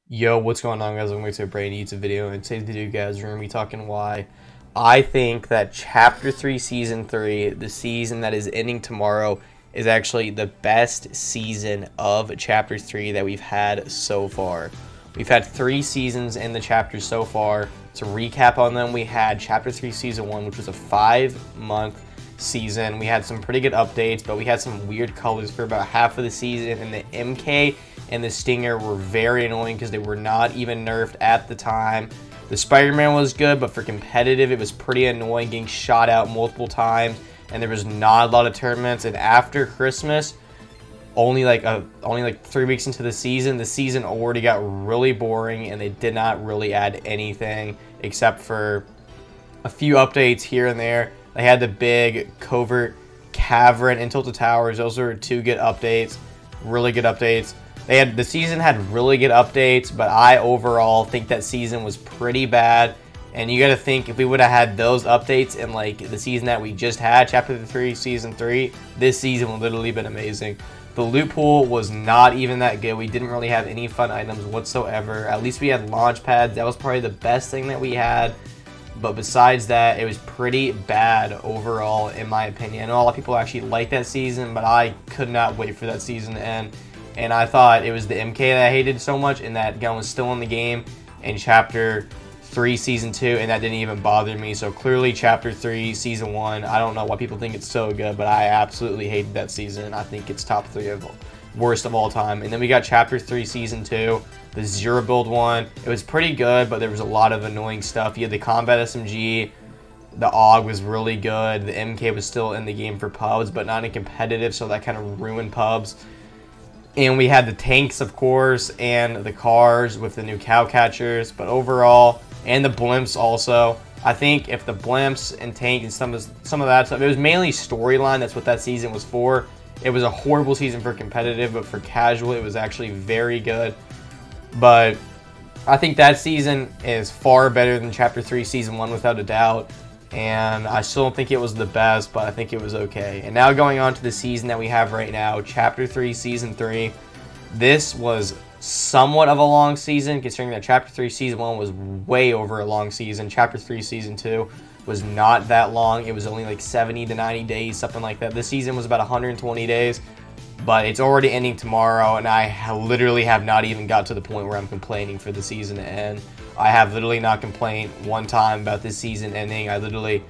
Yo, what's going on, guys? Welcome back to a brand new YouTube video. And today's video, guys, we're going to be talking why I think that Chapter 3, Season 3, the season that is ending tomorrow, is actually the best season of Chapter 3 that we've had so far. We've had 3 seasons in the chapters so far. To recap on them, we had Chapter 3, Season 1, which was a 5-month season. We had some pretty good updates, but we had some weird colors for about half of the season, and the MK and the Stinger were very annoying because they were not even nerfed at the time. The Spider-Man was good, but for competitive, it was pretty annoying getting shot out multiple times, and there was not a lot of tournaments. And after Christmas, only like 3 weeks into the season already got really boring, and they did not really add anything except for a few updates here and there. They had the big Covert Cavern and Tilted Towers. Those were 2 good updates, really good updates. The season had really good updates, but I overall think that season was pretty bad. And you got to think, if we would have had those updates in like the season that we just had, Chapter 3, Season 3, this season would literally been amazing. The loot pool was not even that good. We didn't really have any fun items whatsoever. At least we had launch pads. That was probably the best thing that we had. But besides that, it was pretty bad overall, in my opinion. I know a lot of people actually liked that season, but I could not wait for that season to end. And I thought it was the MK that I hated so much, and that gun was still in the game in Chapter 3, Season 2, and that didn't even bother me. So clearly Chapter 3, Season 1, I don't know why people think it's so good, but I absolutely hated that season. I think it's top 3 of worst of all time. And then we got Chapter 3, Season 2, the Zero Build one. It was pretty good, but there was a lot of annoying stuff. You had the Combat SMG, the AUG was really good, the MK was still in the game for pubs, but not in competitive, so that kind of ruined pubs. And we had the tanks, of course, and the cars with the new cow catchers. But overall, and the blimps also. I think if the blimps and tank and some of that stuff, it was mainly storyline. That's what that season was for. It was a horrible season for competitive, but for casual, it was actually very good. But I think that season is far better than Chapter 3, Season 1, without a doubt. And I still don't think it was the best, but I think it was okay. And now going on to the season that we have right now, Chapter 3, Season 3. This was somewhat of a long season, considering that Chapter 3, Season 1 was way over a long season. Chapter 3, Season 2 was not that long. It was only like 70 to 90 days, something like that. This season was about 120 days, but it's already ending tomorrow, and I literally have not even got to the point where I'm complaining for the season to end. I have literally not complained one time about this season ending. I literally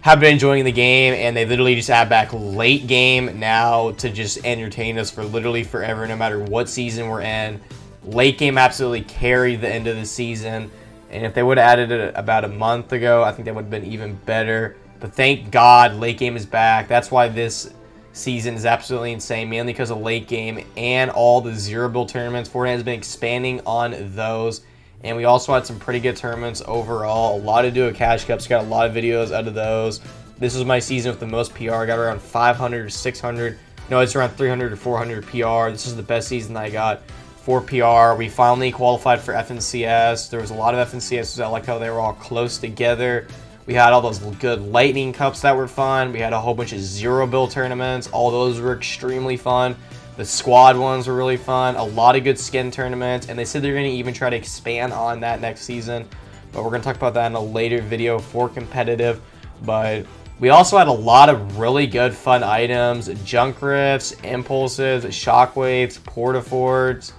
have been enjoying the game, and they literally just add back late game now to just entertain us for literally forever, no matter what season we're in. Late game absolutely carried the end of the season, and if they would have added it about a month ago, I think that would have been even better. But thank God late game is back. That's why this season is absolutely insane, mainly because of late game and all the zero build tournaments. Fortnite has been expanding on those. And we also had some pretty good tournaments overall. A lot of duo cash cups. Got a lot of videos out of those. This was my season with the most PR. I got around 500 or 600. No, it's around 300 or 400 PR. This is the best season that I got for PR. We finally qualified for FNCS. There was a lot of FNCSs. I like how they were all close together. We had all those good lightning cups that were fun. We had a whole bunch of zero build tournaments. All those were extremely fun. The squad ones were really fun. A lot of good skin tournaments. And they said they're going to even try to expand on that next season. But we're going to talk about that in a later video for competitive. But we also had a lot of really good fun items. Junk rifts, impulses, shockwaves, portaforts,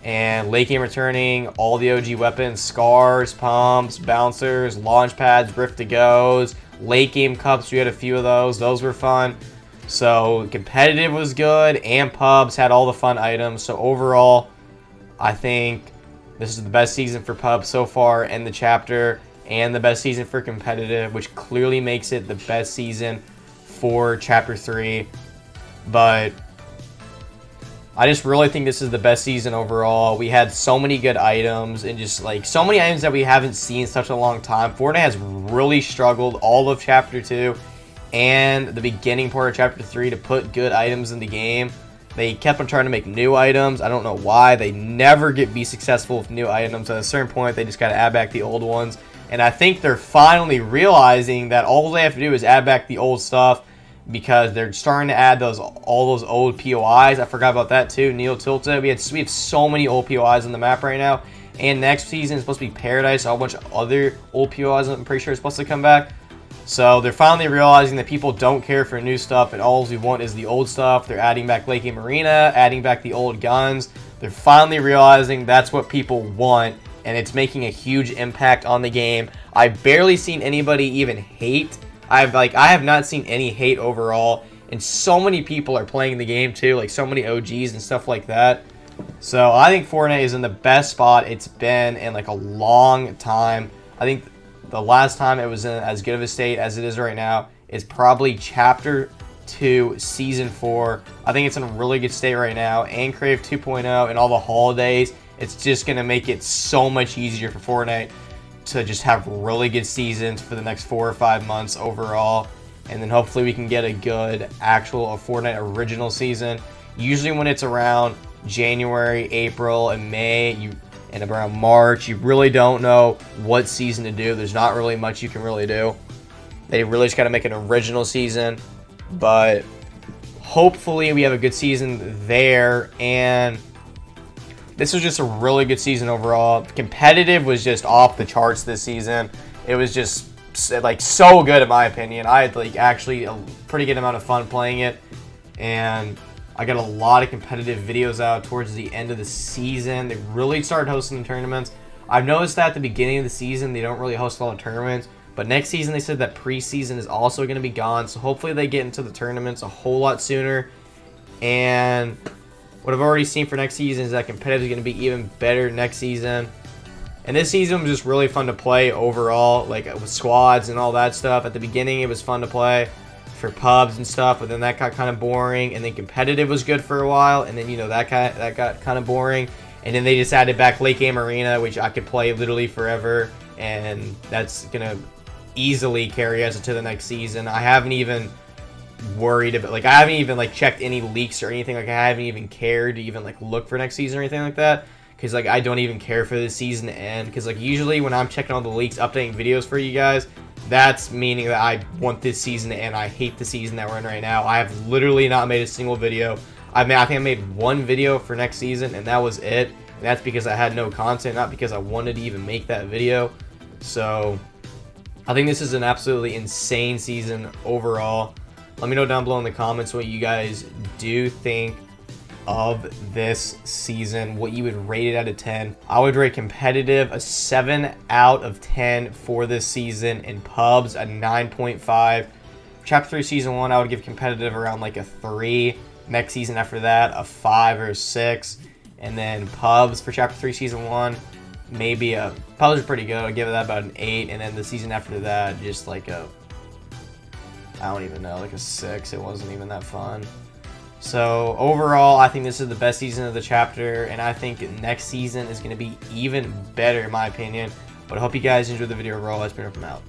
and late game returning. All the OG weapons. Scars, pumps, bouncers, launch pads, rift to goes. Late game cups, we had a few of those. Those were fun. So competitive was good, and pubs had all the fun items. So overall, I think this is the best season for pubs so far in the chapter, and the best season for competitive, which clearly makes it the best season for Chapter 3. But I just really think this is the best season overall. We had so many good items, and just like so many items that we haven't seen in such a long time. Fortnite has really struggled all of Chapter 2 and the beginning part of Chapter 3 to put good items in the game. They kept on trying to make new items. I don't know why. They never be successful with new items. At a certain point, they just got to add back the old ones. And I think they're finally realizing that all they have to do is add back the old stuff, because they're starting to add all those old POIs. I forgot about that too. Neo Tilted. We have so many old POIs on the map right now. And next season is supposed to be Paradise. A whole bunch of other old POIs I'm pretty sure is supposed to come back. So they're finally realizing that people don't care for new stuff, and all we want is the old stuff. They're adding back Lake Game Arena, adding back the old guns. They're finally realizing that's what people want, and it's making a huge impact on the game. I've barely seen anybody even hate. I have not seen any hate overall, and so many people are playing the game too, like so many OGs and stuff like that. So I think Fortnite is in the best spot it's been in like a long time. I think the last time it was in as good of a state as it is right now is probably Chapter 2, Season 4. I think it's in a really good state right now. And Crave 2.0 and all the holidays, it's just going to make it so much easier for Fortnite to just have really good seasons for the next 4 or 5 months overall. And then hopefully we can get a good actual Fortnite original season. Usually when it's around January, April, and May, and around March, you really don't know what season to do. There's not really much you can really do. They really just got to make an original season. But hopefully we have a good season there. And this was just a really good season overall. Competitive was just off the charts this season. It was just like so good in my opinion. I had like actually a pretty good amount of fun playing it. And I got a lot of competitive videos out towards the end of the season. They really started hosting the tournaments. I've noticed that at the beginning of the season, they don't really host all the tournaments. But next season, they said that preseason is also going to be gone. So hopefully they get into the tournaments a whole lot sooner. And what I've already seen for next season is that competitive is going to be even better next season. And this season was just really fun to play overall, like with squads and all that stuff. At the beginning, it was fun to play for pubs and stuff, but then that got kind of boring. And then competitive was good for a while, and then that got kind of boring. And then they just added back Late Game Arena, which I could play literally forever, and that's gonna easily carry us into the next season. I haven't even worried about, I haven't even checked any leaks or anything. I haven't even cared to even look for next season or anything like that, because I don't even care for this season to end. Because usually when I'm checking all the leaks, updating videos for you guys, that's meaning that I want this season to end. I hate the season that we're in right now. I have literally not made a single video. I think I made one video for next season, and that was it. And that's because I had no content, not because I wanted to even make that video. So I think this is an absolutely insane season overall. Let me know down below in the comments what you guys do think of this season, what you would rate it out of 10. I would rate competitive a 7 out of 10 for this season, and pubs a 9.5. Chapter 3 Season 1, I would give competitive around a 3. Next season after that, a 5 or a 6. And then pubs for Chapter 3 Season 1, maybe pubs are pretty good. I'd give that about an 8. And then the season after that, just I don't even know, a 6. It wasn't even that fun. So overall, I think this is the best season of the chapter, and I think next season is going to be even better in my opinion. But I hope you guys enjoyed the video overall. It's been from out.